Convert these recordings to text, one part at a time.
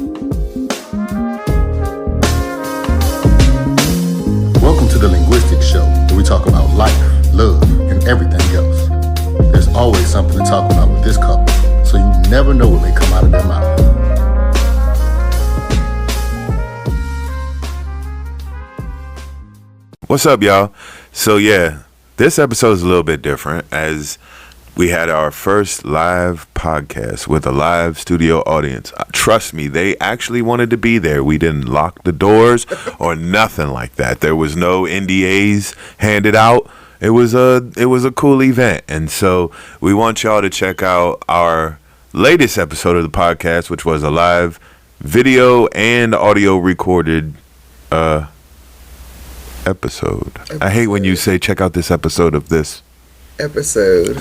Welcome to the Linguistics Show, where we talk about life, love, and everything else. There's always something to talk about with this couple, so you never know what may come out of their mouth. What's up, y'all? So yeah, this episode is a little bit different as we had our first live podcast with a live studio audience. Trust me, they actually wanted to be there. We didn't lock the doors or nothing like that. There was no NDAs handed out. It was a cool event. And so we want y'all to check out our latest episode of the podcast, which was a live video and audio recorded episode. I hate when you say check out this episode of this episode.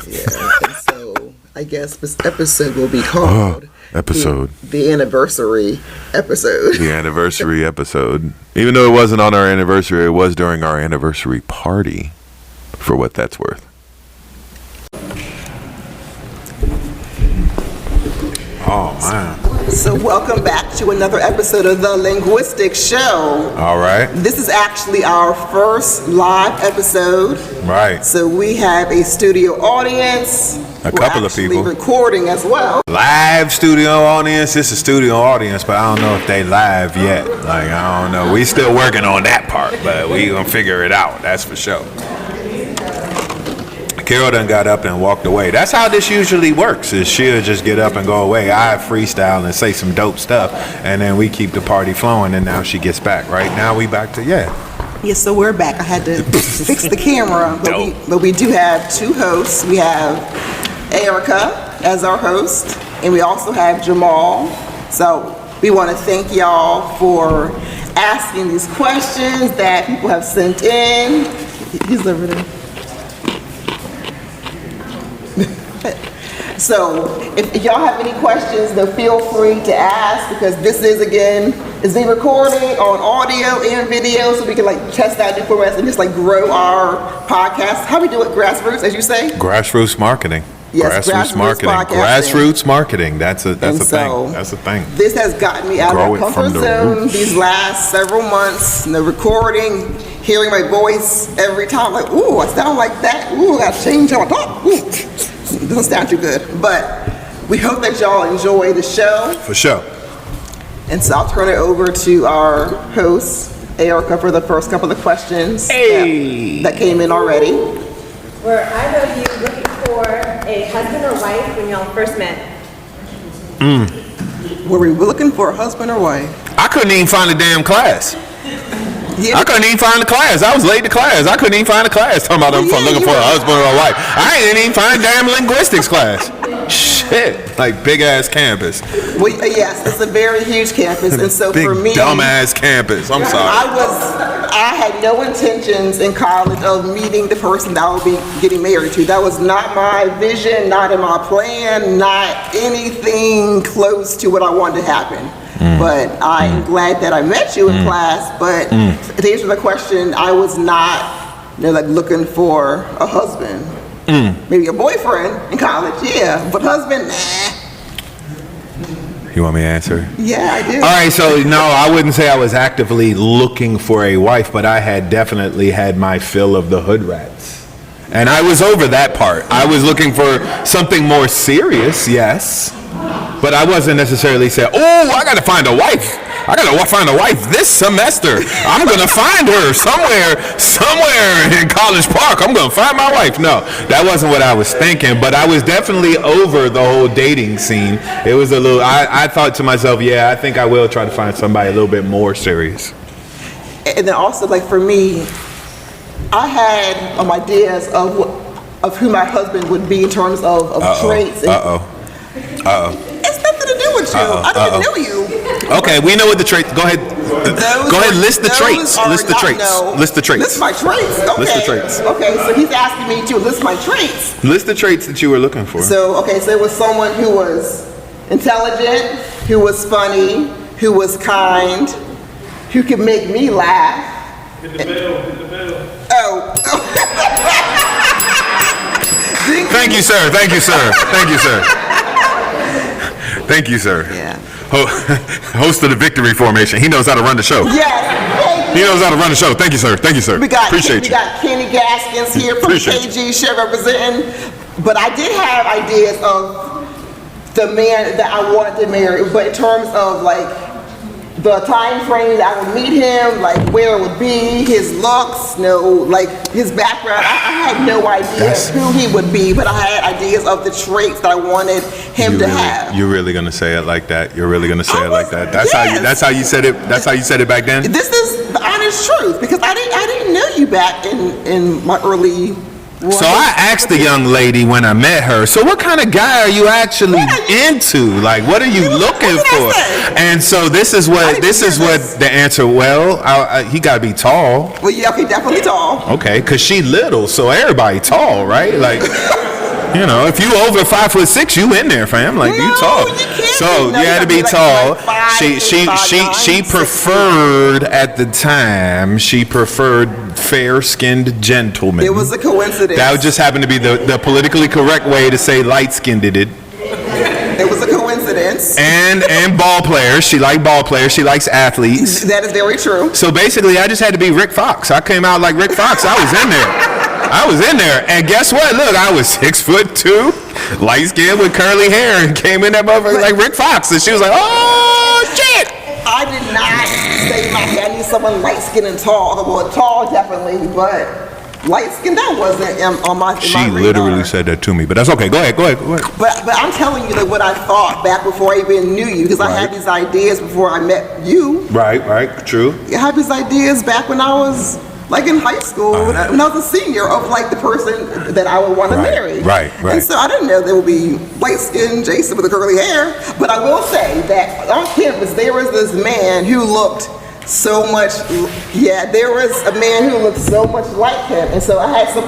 Yeah, and so I guess this episode will be called the anniversary episode. The anniversary episode. Even though it wasn't on our anniversary, it was during our anniversary party, for what that's worth. Oh, man. So welcome back to another episode of the Linguistics Show. All right. This is actually our first live episode. Right. So we have a studio audience. A couple of people. Recording as well. Live studio audience. It's a studio audience, but I don't know if they live yet. Like, I don't know. We still working on that part, but we gonna figure it out. That's for sure. Carol done got up and walked away. That's how this usually works, is she'll just get up and go away. I freestyle and say some dope stuff, and then we keep the party flowing, and now she gets back. Right now we back to, Yes, so we're back. I had to fix the camera, but we do have two hosts. We have Erica as our host, and we also have Jamal. So we want to thank y'all for asking these questions that people have sent in. He's over there. So if y'all have any questions, then feel free to ask, because this is being recorded on audio and video, so we can like test out new formats and just like grow our podcast. How we do it? Grassroots, as you say? Grassroots marketing. Yes, grassroots marketing. Grassroots marketing. That's a thing. That's a thing. This has gotten me out of my comfort zone these last several months. The recording, hearing my voice every time, like, ooh, I sound like that. Ooh, I gotta change how I talk. Ooh. It doesn't sound too good, but we hope that y'all enjoy the show. For sure. And so I'll turn it over to our host, Erica, for the first couple of questions that came in already. Were either of you looking for a husband or wife when y'all first met? Were we looking for a husband or wife? I couldn't even find a damn class. Yeah. I couldn't even find a class. I was late to class. I couldn't even find a class talking about them looking for a husband or a wife. I didn't even find a damn linguistics class. Shit. Like big ass campus. Well, yes, it's a very huge campus, and so big, for me, dumb ass campus. I'm sorry. I had no intentions in college of meeting the person that I would be getting married to. That was not my vision, not in my plan, not anything close to what I wanted to happen. But I am glad that I met you in class. But to answer the question, I was not, like looking for a husband. Maybe a boyfriend in college, yeah, but husband, nah. You want me to answer? Yeah, I do. All right, so no, I wouldn't say I was actively looking for a wife, but I had definitely had my fill of the hood rats. And I was over that part. I was looking for something more serious, yes. But I wasn't necessarily saying, oh, I got to find a wife. I got to find a wife this semester. I'm going to find her somewhere in College Park. I'm going to find my wife. No, that wasn't what I was thinking. But I was definitely over the whole dating scene. It was a little, I thought to myself, yeah, I think I will try to find somebody a little bit more serious. And then also, like for me, I had ideas of who my husband would be in terms of traits. It's nothing to do with you. I don't even know you. Okay, we know what the traits. Go ahead. List the traits. List the traits. List the traits. List my traits. Okay. List the traits. Okay, so he's asking me to list my traits. List the traits that you were looking for. So it was someone who was intelligent, who was funny, who was kind, who could make me laugh. Hit the bell. Oh. Thank you, sir. Thank you, sir. Yeah. Host of the Victory Formation. He knows how to run the show. Yes. He knows how to run the show. Thank you, sir. Thank you, sir. We got Appreciate you. Kenny Gaskins here from Appreciate KG Share representing. But I did have ideas of the man that I wanted to marry, but in terms of like the time frame that I would meet him, like where it would be, his looks, like his background, I had no idea who he would be, but I had ideas of the traits that I wanted him to have. You're really gonna say it like that? You're really gonna say it like that? That's yes. That's how you said it. That's how you said it back then. This is the honest truth because I didn't know you back in my early. So I asked the young lady when I met her, so what kind of guy are you actually into? Like, what are you looking for? And so this is what the answer. Well, he got to be tall. Well, yeah, okay, definitely tall. Okay, cause she little, so everybody tall, right? Like, you know, if you over 5'6", you in there, fam. Like you tall. You can't so be, you had to be like tall. 5'8", She 5'9", preferred at the time. She preferred fair-skinned gentlemen. It was a coincidence. That just happened to be the politically correct way to say light-skinned it. It was a coincidence. And ball players. She liked ball players. She likes athletes. That is very true. So basically, I just had to be Rick Fox. I came out like Rick Fox. I was in there. And guess what? Look, I was 6'2", light skinned with curly hair, and came in that motherfucker like Rick Fox. And she was like, "Oh shit!" I did not say I need someone light skinned and tall. Well, tall definitely, but light skinned that wasn't on my. She my literally radar. said that to me, but that's okay. Go ahead. But I'm telling you like what I thought back before I even knew you because I had these ideas before I met you. Right. True. I had these ideas back when I was like in high school when I was a senior of like the person that I would want to marry. Right. And so I didn't know there would be light skinned Jason with the curly hair. But I will say that on campus there was this man who looked so much. Yeah, there was a man who looked so much like him, and so I had some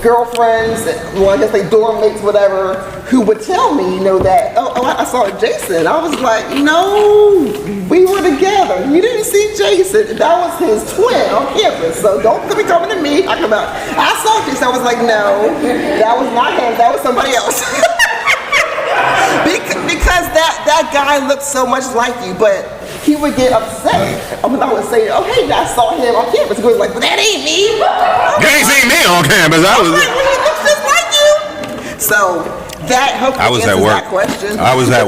girlfriends, well, I guess they dorm mates, whatever, who would tell me, that, I saw Jason. I was like, no, we were together. You didn't see Jason. That was his twin on campus. So don't be coming to me talking about, I saw Jason. I was like, no, that was not him. That was somebody else. Because that guy looked so much like you, but he would get upset. I would say, oh, hey, I saw him on campus. He was like, but that ain't me. You ain't seen me on campus. Well, he looks just like you. So that hopefully answers that question. I was at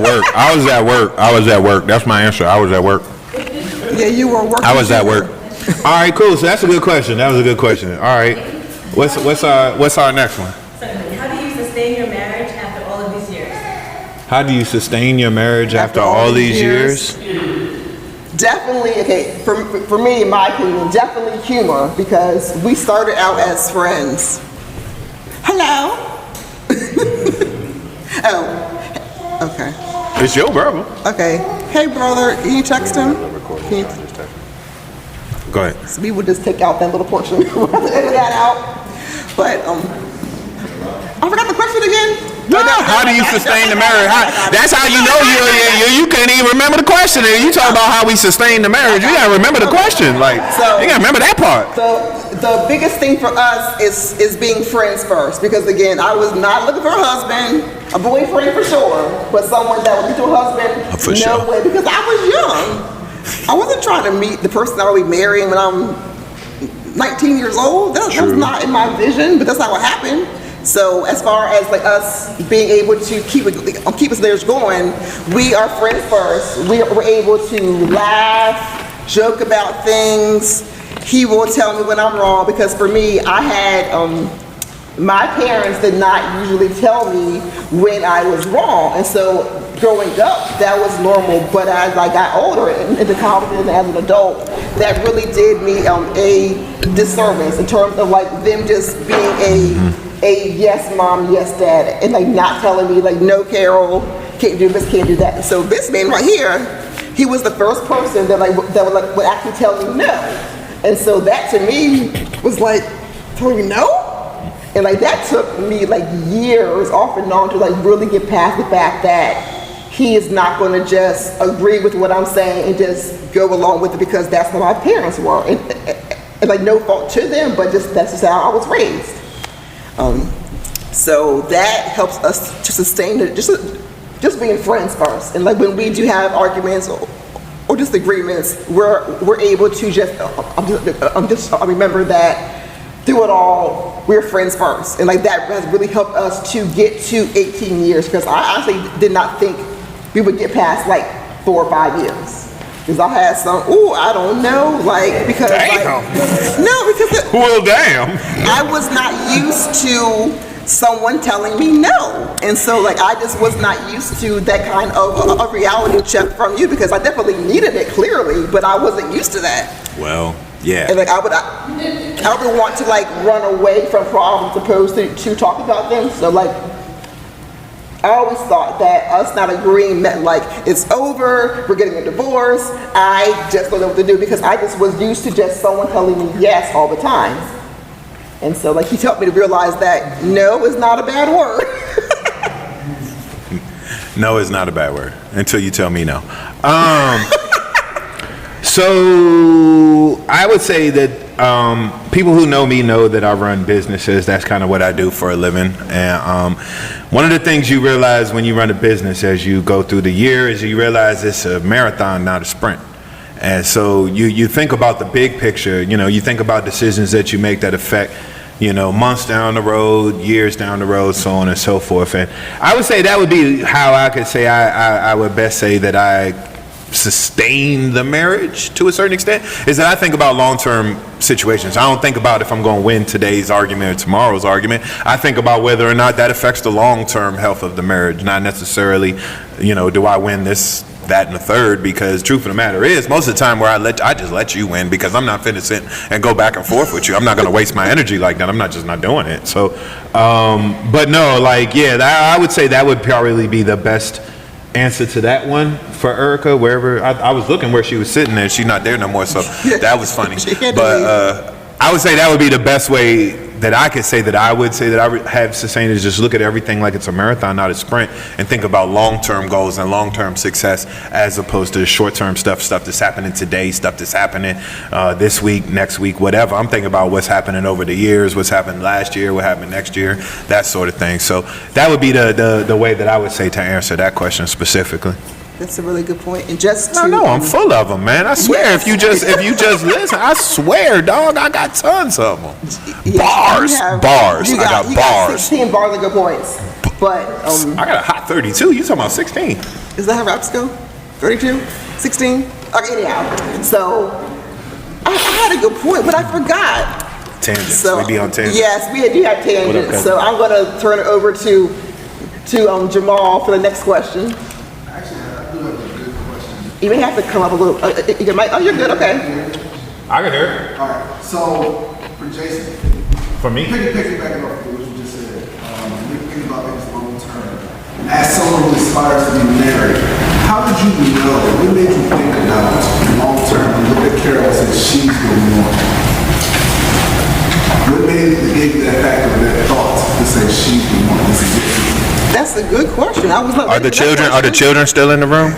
work. That's my answer. I was at work. Yeah, you were working. I was at work. All right, cool. So that's a good question. That was a good question. All right. What's our next one? How do you sustain your marriage after all of these years? How do you sustain your marriage after all these years? Definitely, okay, for me, in my opinion, definitely humor, because we started out as friends. Hello? Oh, okay. It's your brother. Okay. Hey, brother, can you text him? Go ahead. So we would just take out that little portion, edit that out. But, I forgot the question again. How do you sustain the marriage? That's how you know you can't even remember the question. And you talk about how we sustain the marriage. You gotta remember the question. Like, you gotta remember that part. The biggest thing for us is being friends first, because again, I was not looking for a husband, a boyfriend for sure, but someone that would be to a husband. For sure. Way, because I was young. I wasn't trying to meet the person I would be marrying when I'm 19 years old. That was not in my vision, but that's how it happened. So as far as like us being able to keep us there going, we are friends first. We're able to laugh, joke about things. He will tell me when I'm wrong, because for me, I had my parents did not usually tell me when I was wrong, and so growing up that was normal. But as I got older into college and as an adult, that really did me a disservice in terms of like them just being a yes mom, yes dad, and like not telling me like no, Carol, can't do this, can't do that. So this man right here, he was the first person that would actually tell me no, and so that to me was like, telling me no, and like that took me like years off and on to like really get past the fact that he is not going to just agree with what I'm saying and just go along with it because that's how my parents were, and like no fault to them, but that's just how I was raised. So that helps us to sustain it. Just just being friends first. And like when we do have arguments or disagreements, we're able to I remember that through it all, we're friends first. And like that has really helped us to get to 18 years, because I honestly did not think we would get past like 4 or 5 years. Because I had some, I don't know, like, because Damn. well, damn. I was not used to someone telling me no. And so like I just was not used to that kind of a reality check from you, because I definitely needed it clearly, but I wasn't used to that. Well, yeah. And like I would want to like run away from problems opposed to talk about them. So like I always thought that us not agreeing meant like it's over, we're getting a divorce, I just don't know what to do, because I just was used to just someone telling me yes all the time. And so like he helped me to realize that no is not a bad word. No is not a bad word until you tell me no. So I would say that people who know me know that I run businesses. That's kind of what I do for a living. And one of the things you realize when you run a business as you go through the year is you realize it's a marathon, not a sprint. And so you think about the big picture. You think about decisions that you make that affect, months down the road, years down the road, so on and so forth. And I would say that would be how I could say I would best say that I sustain the marriage to a certain extent, is that I think about long-term situations. I don't think about if I'm going to win today's argument or tomorrow's argument. I think about whether or not that affects the long-term health of the marriage, not necessarily, do I win this, that, and the third, because truth of the matter is, most of the time where I just let you win, because I'm not finna sit and go back and forth with you. I'm not going to waste my energy like that. I'm not doing it. So, but no, like, yeah, I would say that would probably be the best answer to that one for Erica, wherever I was looking where she was sitting and she's not there no more, so that was funny. But I would say that would be the best way that I could say that I would have sustained, is just look at everything like it's a marathon, not a sprint, and think about long-term goals and long-term success as opposed to short-term stuff that's happening today, stuff that's happening this week, next week, whatever. I'm thinking about what's happening over the years, what's happened last year, what happened next year, that sort of thing. So that would be the way that I would say to answer that question specifically. That's a really good point. And just to No, I'm full of them, man. I swear, Yes. if you just listen, I swear, dog, I got tons of them. Bars. I got bars. 16 bars of good points. But I got a hot 32. You talking about 16? is that how raps go? 32? 16? Okay, anyhow. So I had a good point, but I forgot. Tangents. So We be on tangents. yes, we do have tangents. cousin? So I'm gonna turn it over to Jamal for the next question. Actually, I do have a good question. You may have to come up a little. You might. Oh, you're good. Okay. I can hear All right, so for Jason, it. For me? piggybacking off of what you just said, you're thinking about things long term. As someone who aspires to be married, how did you know? What made you think about long term and look at Carol and say she's the one? What gave you that factor, that thought to say she's the one? This is it. That's a good question. I was not. Are the children still in the room?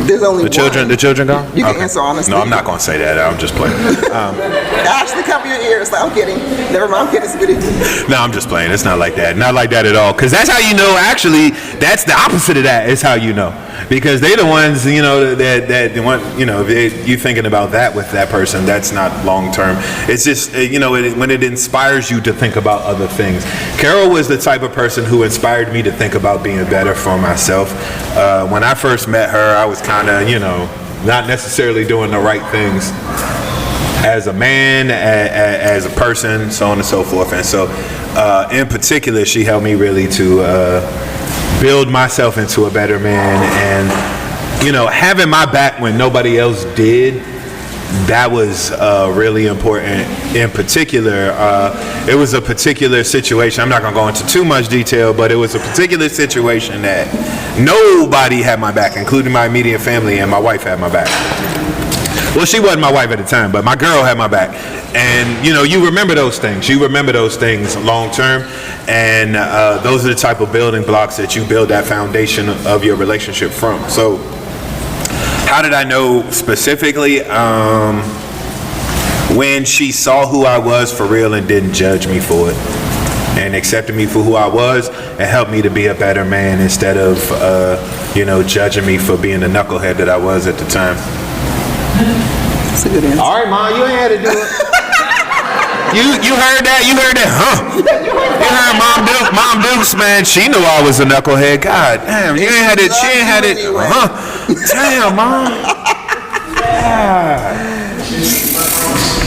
There's only The children gone? You can answer honestly. No, I'm not going to say that. I'm just playing. Actually, cover your ears. Like, I'm kidding. Never mind. I'm kidding. It's kidding. No, I'm just playing. It's not like that. Not like that at all. Because that's how you know, actually, that's the opposite of that, is how you know. Because they're the ones, that want, you thinking about that with that person, that's not long term. It's just, when it inspires you to think about other things. Carol was the type of person who inspired me to think about being better for myself. When I first met her, I was kind of, not necessarily doing the right things as a man, as a person, so on and so forth. And so, in particular, she helped me really to build myself into a better man. And, having my back when nobody else did, that was really important. In particular, it was a particular situation. I'm not going to go into too much detail, but it was a particular situation that nobody had my back, including my immediate family, and my wife had my back. Well, she wasn't my wife at the time, but my girl had my back. And, you remember those things. You remember those things long term. And those are the type of building blocks that you build that foundation of your relationship from. So how did I know specifically? When she saw who I was for real and didn't judge me for it. and accepted me for who I was and helped me to be a better man instead of, judging me for being the knucklehead that I was at the time. That's a good answer. All right, Mom, you ain't had to do it. You heard that? You heard that? Huh? You heard Mom Dukes, man. She knew I was a knucklehead. God damn, you ain't had it. She ain't had it. Huh? Damn, Mom.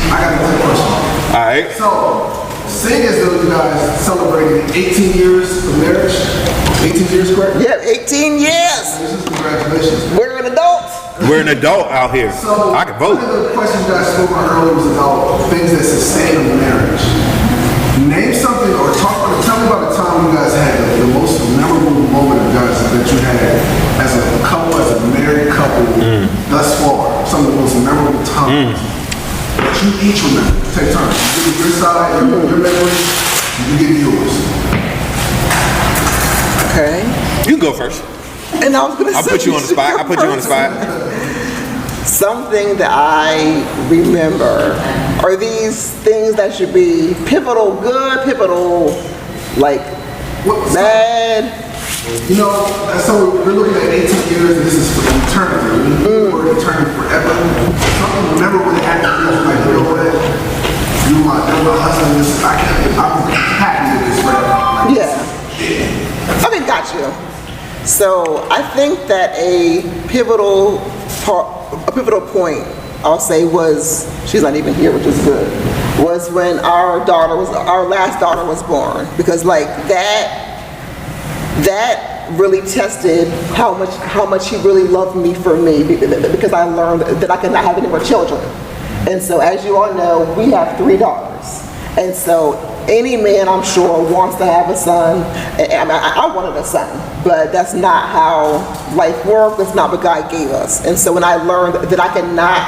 I got another question. All right. So, seeing as though you guys celebrated 18 years of marriage, 18 years, correct? Yeah, 18 years. Congratulations. We're an adult. We're an adult out here. So, I can vote. one of the questions you guys spoke about earlier was about things that sustain a marriage. Name something or tell me about the time you guys had the most memorable moment of guys that you had as a couple, as a married couple thus far. Some of the most memorable times that you each remember. Take turns. You give me your side, your memory, you give me yours. Okay. You can go first. And I was gonna say, I'll put you on the spot. Something that I remember are these things that should be pivotal, good, pivotal, like bad. You know, so we're looking at 18 years, and this is for eternity. We're eternity forever. Something, remember when it happened, like, you know what? You're my husband, I'm happy with this, right? Yeah. Okay, got you. So I think that a pivotal point, I'll say, was, she's not even here, which is good, was when our last daughter was born. Because like that really tested how much he really loved me for me, because I learned that I could not have any more children. And so as you all know, we have 3 daughters. And so any man, I'm sure, wants to have a son. I wanted a son, but that's not how life works. That's not what God gave us. And so when I learned that I could not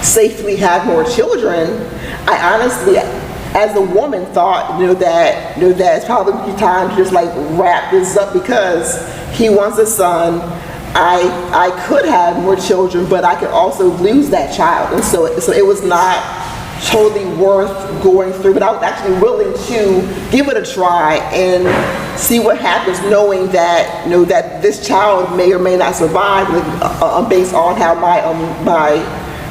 safely have more children, I honestly, as a woman, thought, that it's probably time to just like wrap this up, because he wants a son. I could have more children, but I could also lose that child. And so it was not totally worth going through, but I was actually willing to give it a try and see what happens, knowing that that this child may or may not survive, based on how my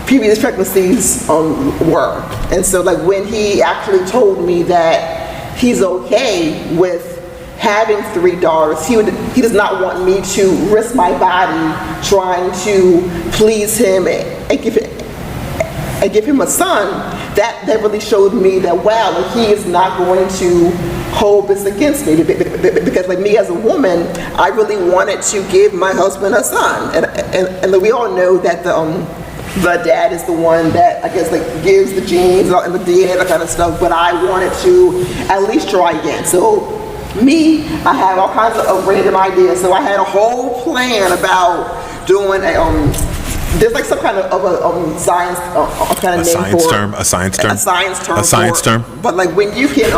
previous pregnancies were. And so like when he actually told me that he's okay with having 3 daughters, he does not want me to risk my body trying to please him and give him a son. That really showed me that, wow, like, he is not going to hold this against me, because like me as a woman, I really wanted to give my husband a son, and we all know that the dad is the one that I guess like gives the genes and the DNA, that kind of stuff. But I wanted to at least try again. So me, I had all kinds of random ideas. So I had a whole plan about doing there's like some kind of a science kind of name for it. A science term. A science term. But like when you can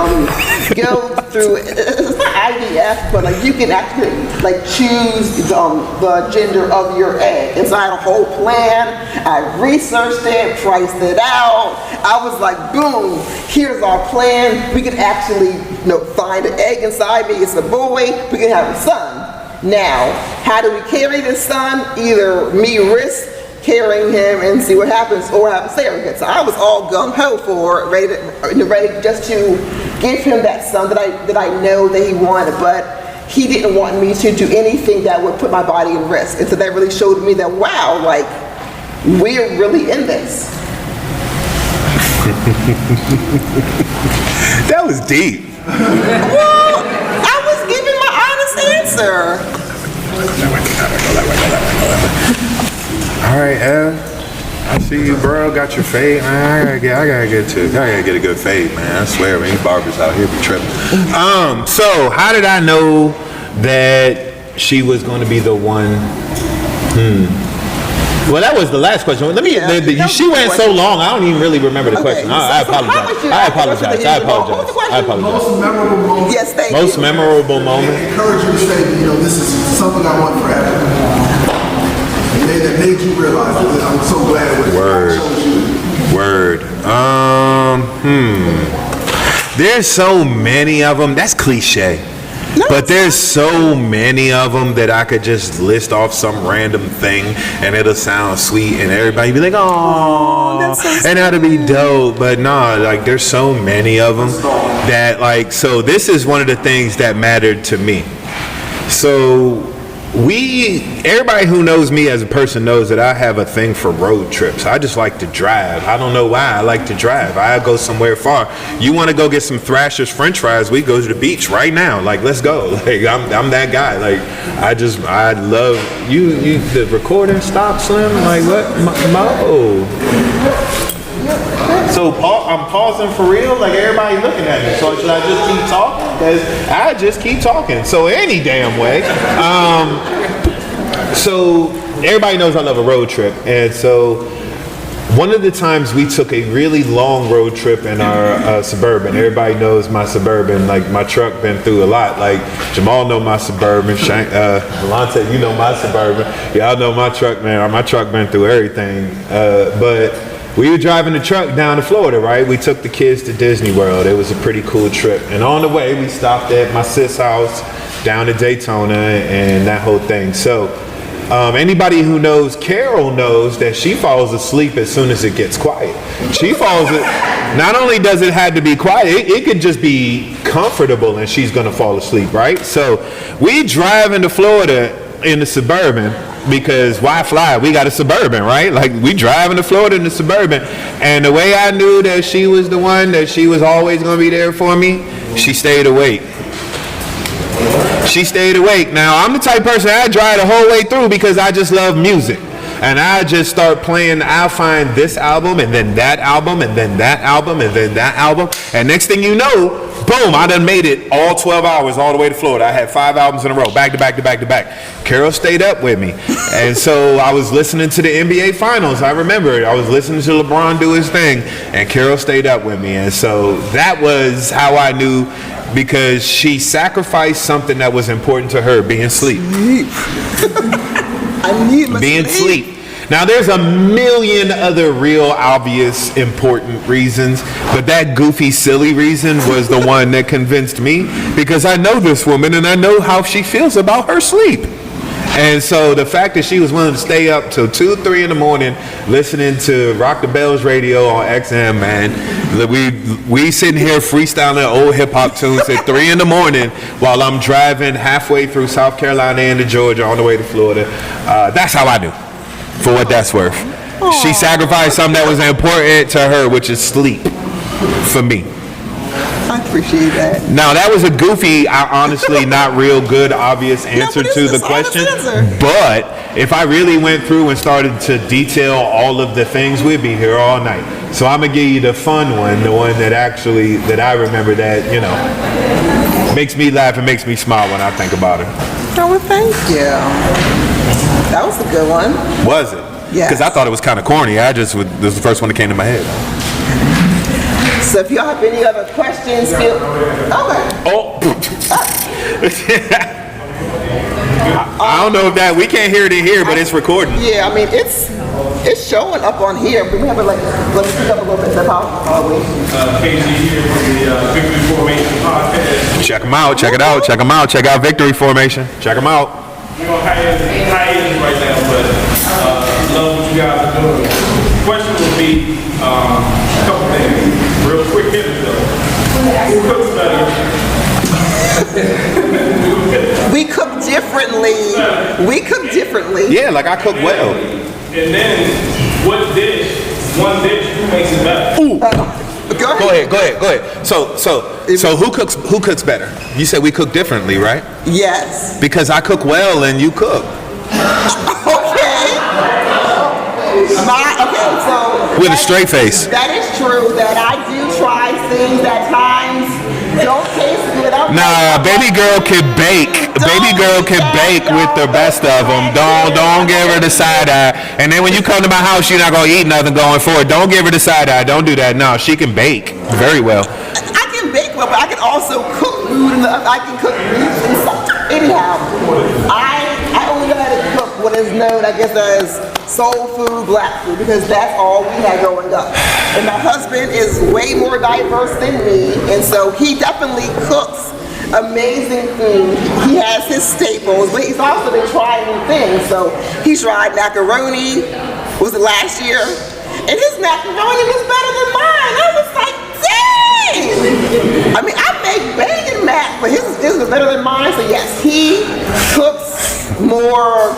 go through, it's not IVF, but like you can actually like choose the gender of your egg. And so I had a whole plan. I researched it, priced it out. I was like, boom, here's our plan. We can actually find an egg inside me. It's a boy. We can have a son. Now, how do we carry this son? Either me risk carrying him and see what happens, or have a surrogate. So I was all gung-ho for ready just to give him that son that I know that he wanted, but he didn't want me to do anything that would put my body in risk. And so that really showed me that, wow, like, we're really in this. That was deep. Well, I was giving my honest answer. All right, I see you, bro. Got your fade, man. I gotta get a good fade, man. I swear, man, these barbers out here be tripping. So how did I know that she was going to be the one? Well, that was the last question. Let me. She went so long, I don't even really remember the question. I apologize. I apologize. Most memorable moment. Yes, thank you. Most memorable moment. I encourage you to say, this is something I want forever. That made you realize that I'm so glad it was. Word. There's so many of them. That's cliche. But there's so many of them that I could just list off some random thing and it'll sound sweet and everybody be like, oh, and that'll be dope. But no, like there's so many of them that like, so this is one of the things that mattered to me. So everybody who knows me as a person knows that I have a thing for road trips. I just like to drive. I don't know why I like to drive. I go somewhere far. You want to go get some Thrasher's French fries? We go to the beach right now. Like, let's go. Like, I'm that guy. Like, I love you. The recording stop, Slim. Like, what? So I'm pausing for real? Like everybody looking at me. So should I just keep talking? Because I just keep talking. So any damn way. So everybody knows I love a road trip. And so one of the times we took a really long road trip in our Suburban. Everybody knows my Suburban. Like my truck been through a lot. Like Jamal know my Suburban. Delonte, you know my Suburban. Y'all know my truck, man. My truck been through everything. But we were driving the truck down to Florida, right? We took the kids to Disney World. It was a pretty cool trip. And on the way, we stopped at my sis' house down to Daytona and that whole thing. So anybody who knows Carol knows that she falls asleep as soon as it gets quiet. She falls, not only does it have to be quiet, it could just be comfortable and she's gonna fall asleep, right? So we drive into Florida in the Suburban, because why fly? We got a Suburban, right? Like we driving to Florida in the Suburban, and the way I knew that she was the one, that she was always going to be there for me, she stayed awake. She stayed awake. Now I'm the type of person I drive the whole way through because I just love music, and I just start playing. I'll find this album and then that album and then that album and then that album, and next thing you know, boom, I done made it all 12 hours all the way to Florida. I had 5 albums in a row, back to back to back to back. Carol stayed up with me. And so I was listening to the NBA Finals. I remember I was listening to LeBron do his thing, and Carol stayed up with me. And so that was how I knew, because she sacrificed something that was important to her, being sleep. I need my being sleep. Now, there's a million other real obvious important reasons, but that goofy, silly reason was the one that convinced me, because I know this woman and I know how she feels about her sleep. And so the fact that she was willing to stay up till 2, 3 in the morning listening to Rock the Bells radio on XM, man. We sitting here freestyling old hip hop tunes at 3 in the morning while I'm driving halfway through South Carolina into Georgia on the way to Florida. That's how I knew. For what that's worth. Aww. She sacrificed something that was important to her, which is sleep, for me. I appreciate that. Now, that was a goofy, honestly not real good, obvious answer to the question. But if I really went through and started to detail all of the things, we'd be here all night. So I'm going to give you the fun one, the one that actually, that I remember that, you know, makes me laugh and makes me smile when I think about it. Oh, well, thank you. That was a good one. Was it? Yeah. Because I thought it was kind of corny. This was the first one that came to my head. So if y'all have any other questions, feel... Okay. Oh. I don't know if that, we can't hear it in here, but it's recording. Yeah, I mean, it's showing up on here. We have it like, let me speak up a little bit. KG here from the Victory Formation podcast. Check them out, check it out, check them out. Check out Victory Formation. Check them out. We're on hiatus right now, but love what you guys are doing. The question would be a couple things. Real quick hitters though. Who cooks better? We cook differently. We cook differently. Yeah, like I cook well. And then, one dish, who makes it better? Ooh. Go ahead. So who cooks better? You said we cook differently, right? Yes. Because I cook well and you cook. Okay. So with a straight face. That is true. That I do try things at times. Don't taste good. Nah, baby girl can bake. Baby girl can bake with the best of them. Don't give her the side eye. And then when you come to my house, you're not gonna eat nothing going forward. Don't give her the side eye. Don't do that. No, she can bake very well. I can bake well, but I can also cook food. I can cook meat and stuff. Anyhow, I only know how to cook what is known, I guess, as soul food, black food, because that's all we had growing up. And my husband is way more diverse than me, and so he definitely cooks amazing food. He has his staples, but he's also been trying new things. So he tried macaroni, was it last year? And his macaroni was better than mine. I was like, dang! I mean, I make bacon mac, but his was better than mine. So yes, he cooks more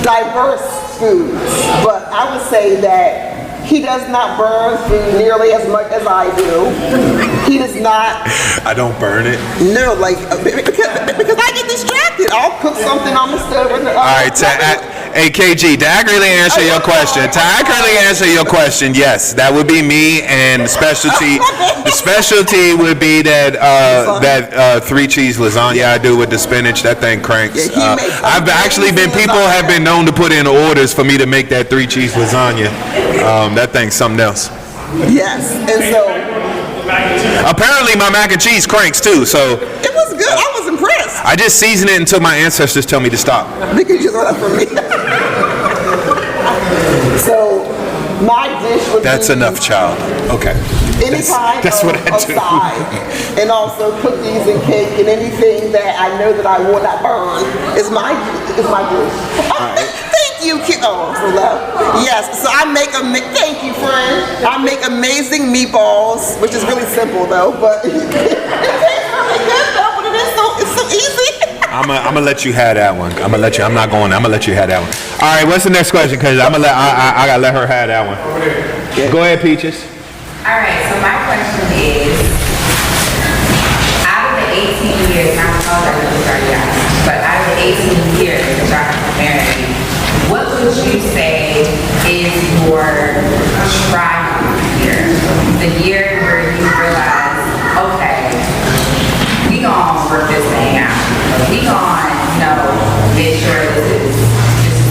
diverse foods. But I would say that he does not burn food nearly as much as I do. He does not. I don't burn it. No, like, because I get distracted. I'll cook something on the stove. All right, hey KG, to accurately answer your question, yes, that would be me, and the specialty would be that 3-cheese lasagna I do with the spinach. That thing cranks. People have been known to put in orders for me to make that 3-cheese lasagna. That thing's something else. Yes, and so apparently my mac and cheese cranks too, so it was good. I was impressed. I just season it until my ancestors tell me to stop. Because you learned that from me. So my dish would That's be enough, child. Okay. any kind that's what I of do. side, and also cookies and cake and anything that I know that I will not burn is my dish. Thank you, oh, so loud. Yes, so I make thank you, friend. I make amazing meatballs, which is really simple though, but it tastes really good though. But it's so easy. I'm gonna let you have that one. I'm gonna let you have that one. All right, what's the next question? Cause I gotta let her have that one. Yeah. Go ahead, Peaches. All right, so my question is, out of the 18 years, and I apologize if it's already out, but out of the 18 years that y'all have been married, what would you say is your triumph year? The year where you realize, okay, we gonna work this thing out. We gonna, make sure this is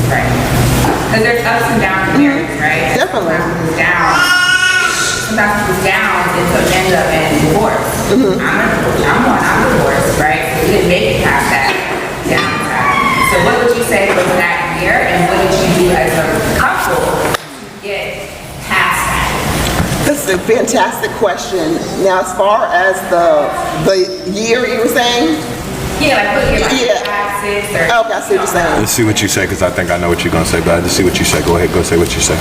right. Because there's ups and downs in marriage, right? Definitely. Sometimes it's down until it ends up in divorce. I'm divorced, right? So we didn't make it past that downside. So what would you say was that year, and what did you do as a couple to get past that? This is a fantastic question. Now, as far as the year you were saying? Yeah, like what year? Like 5, 6, or... Okay, I see what you're saying. Let's see what you say, because I think I know what you're gonna say, but let's see what you say. Go ahead, go say what you say.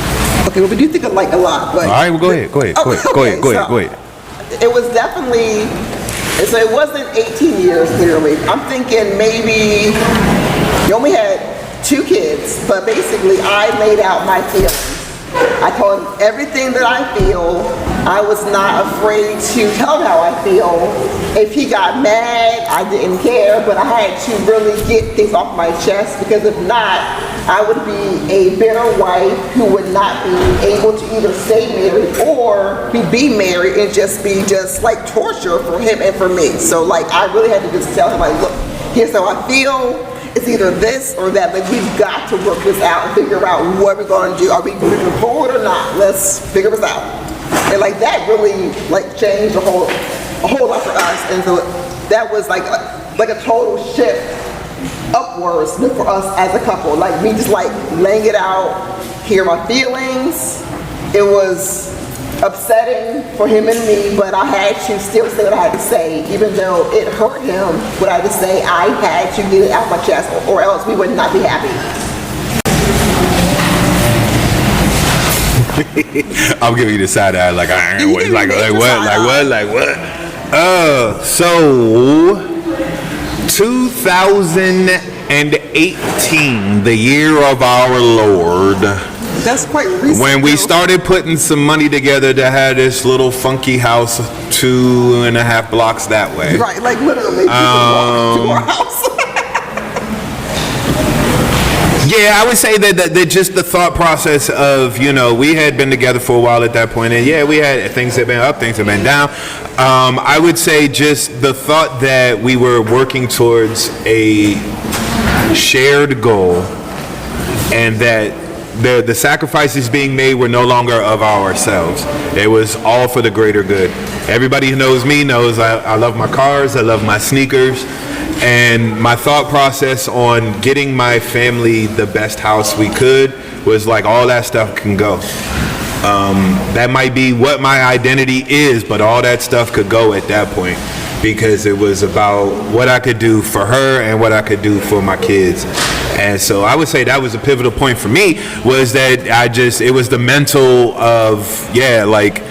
Okay, well, we do think of like a lot, but... All right, well, go ahead. Go ahead. It was definitely... So it wasn't 18 years, clearly. I'm thinking maybe... You only had 2 kids, but basically I laid out my feelings. I told him everything that I feel. I was not afraid to tell him how I feel. If he got mad, I didn't care, but I had to really get things off my chest, because if not, I would be a bitter wife who would not be able to either stay married or to be married and just be like torture for him and for me. So like I really had to just tell him, like, look, here's how I feel. It's either this or that. Like, we've got to work this out and figure out what we're going to do. Are we moving forward or not? Let's figure this out. And like that really like changed a whole lot for us. And so that was like a total shift upwards for us as a couple. Like me just like laying it out, hear my feelings. It was upsetting for him and me, but I had to still say what I had to say, even though it hurt him. What I had to say, I had to get it out my chest, or else we would not be happy. I'll give you the side eye, like I ain't what, like what. So 2018, the year of our Lord. That's quite recent. When we started putting some money together to have this little funky house 2.5 blocks that way. Right, like literally, you can walk to our house. Yeah, I would say that just the thought process of, we had been together for a while at that point, and yeah, we had things have been up, things have been down. I would say just the thought that we were working towards a shared goal, and that the sacrifices being made were no longer of ourselves. It was all for the greater good. Everybody who knows me knows I love my cars, I love my sneakers, and my thought process on getting my family the best house we could was like, all that stuff can go. That might be what my identity is, but all that stuff could go at that point, because it was about what I could do for her and what I could do for my kids. And so I would say that was a pivotal point for me, was that it was the mental of, like,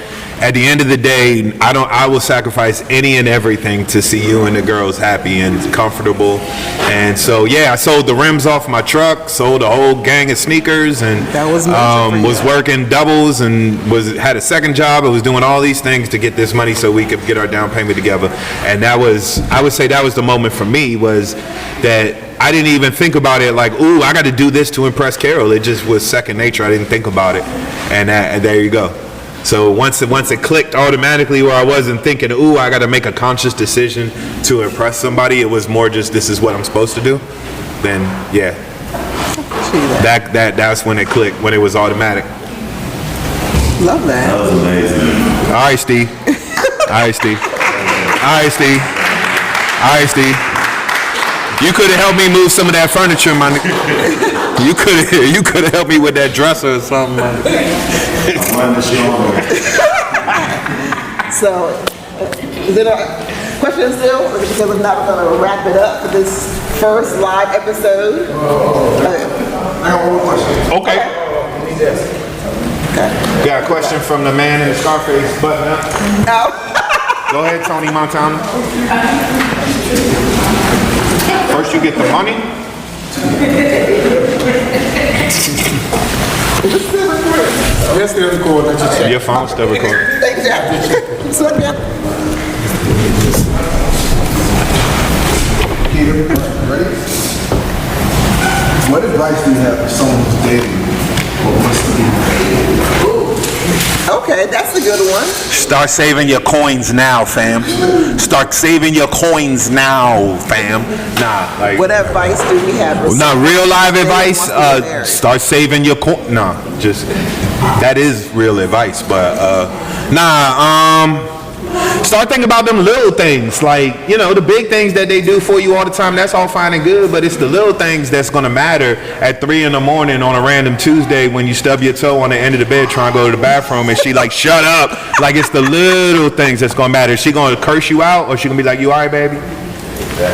at the end of the day, I will sacrifice any and everything to see you and the girls happy and comfortable. And so, I sold the rims off my truck, sold a whole gang of sneakers, and That was major for you. was working doubles and had a second job. I was doing all these things to get this money so we could get our down payment together. And I would say that was the moment for me, was that I didn't even think about it like, ooh, I got to do this to impress Carol. It just was second nature. I didn't think about it. And there you go. So once it clicked automatically, where I wasn't thinking, ooh, I got to make a conscious decision to impress somebody, it was more just, this is what I'm supposed to do. Then that's when it clicked, when it was automatic. Love that. That was amazing. All right, Steve. You could have helped me move some of that furniture, my nigga. You could have helped me with that dresser or something. So, is it a question still? Because we're not going to wrap it up for this first live episode. I got one more question. Okay. Got a question from the man in the Scarface button up. No. Go ahead, Tony Montana. First you get the money. Yes, they're recording. Your phone's still recording. Thanks, Jeff. Slow down. Peter, ready? What advice do you have for someone who's dating or wants to be dating? Okay, that's a good one. Start saving your coins now, fam. Start saving your coins now, fam. Nah, like, What advice do we have? for not someone real live who advice. wants to get married? Start saving your coin. Nah, just that is real advice. But start thinking about them little things, like, the big things that they do for you all the time. That's all fine and good, but it's the little things that's gonna matter at 3 a.m. on a random Tuesday when you stub your toe on the end of the bed trying to go to the bathroom, and she like, shut up. Like, it's the little things that's gonna matter. Is she gonna curse you out, or she gonna be like, you all right, baby?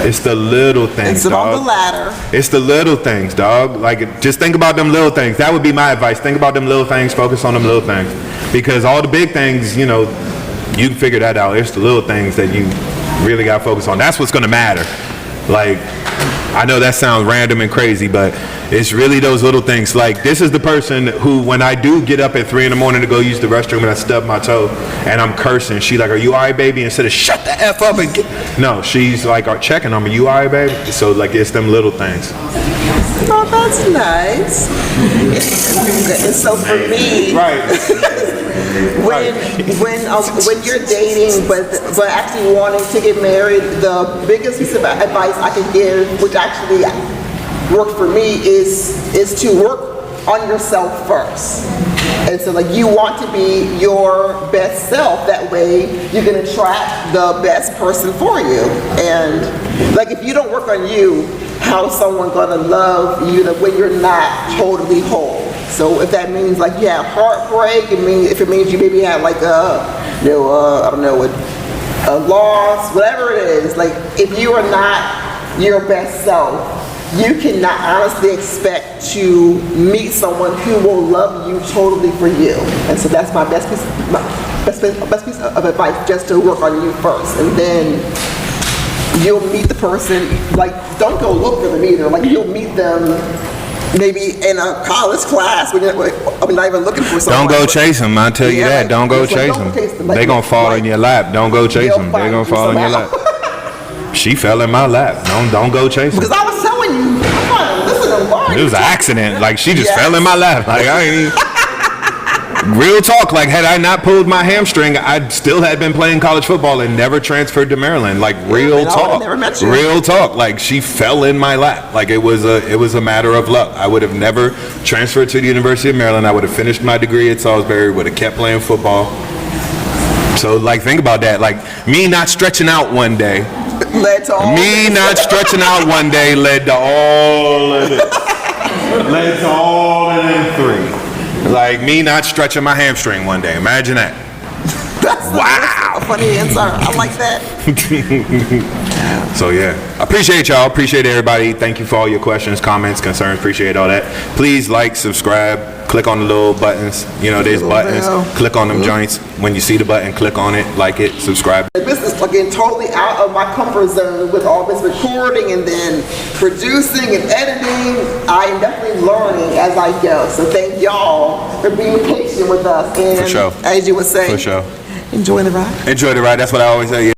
It's the little things, It's about the dog. ladder. It's the little things, dog. Like, just think about them little things. That would be my advice. Think about them little things. Focus on them little things. Because all the big things, you can figure that out. It's the little things that you really got to focus on. That's what's going to matter. Like, I know that sounds random and crazy, but it's really those little things. Like, this is the person who, when I do get up at 3 a.m. to go use the restroom and I stub my toe and I'm cursing, she like, are you all right, baby? Instead of shut the F up and get... No, she's like, checking on me. You all right, baby? So, like, it's them little things. Oh, that's nice. And so for me, when you're dating but actually wanting to get married, the biggest piece of advice I can give, which actually worked for me, is to work on yourself first. And so, like, you want to be your best self. That way you can attract the best person for you. And like, if you don't work on you, how is someone gonna love you when you're not totally whole? So if that means like you have heartbreak, if it means you maybe have like a loss, whatever it is, like, if you are not your best self, you cannot honestly expect to meet someone who will love you totally for you. And so that's my best piece of advice, just to work on you first, and then you'll meet the person. Like, don't go look for them either. Like, you'll meet them maybe in a college class when I'm not even looking for someone. Don't go chase them. I tell you that. Don't go chase them. They gonna fall in your lap. Don't go chase them. They gonna fall in your lap. She fell in my lap. Don't go chase them. Because I was telling you, come on, listen to why. It was an accident. Like, she just fell in my lap. Like, I ain't. Real talk, like had I not pulled my hamstring, I still had been playing college football and never transferred to Maryland. Like real and I talk, would've never met you. real talk. Like she fell in my lap. Like it was a matter of luck. I would have never transferred to the University of Maryland. I would have finished my degree at Salisbury. Would have kept playing football. So like think about that. Like me not stretching out one day. Led to all Me this. not stretching out one day led to all of this. Led to all of them three. Like me not stretching my hamstring one day. Imagine that. Wow. A funny answer. I like that. So yeah, I appreciate y'all. Appreciate everybody. Thank you for all your questions, comments, concerns. Appreciate all that. Please like, subscribe, click on the little buttons. You know, there's Little buttons. bell. Click on them joints. When you see the button, click on it, like it, subscribe. The business again totally out of my comfort zone with all this recording and then producing and editing. I am definitely learning as I go. So thank y'all for being patient with us. And For sure. as you were saying, For sure. enjoy the ride. Enjoy the ride. That's what I always say. Yeah.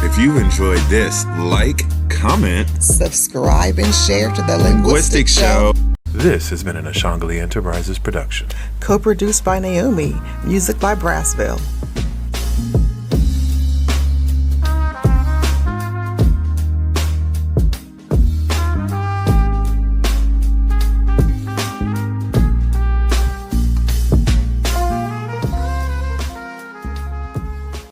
If you enjoyed this, like, comment, Subscribe and share to the Linguistic Show. This has been an Ashangali Enterprises production. Co-produced by Naomi. Music by Brassville.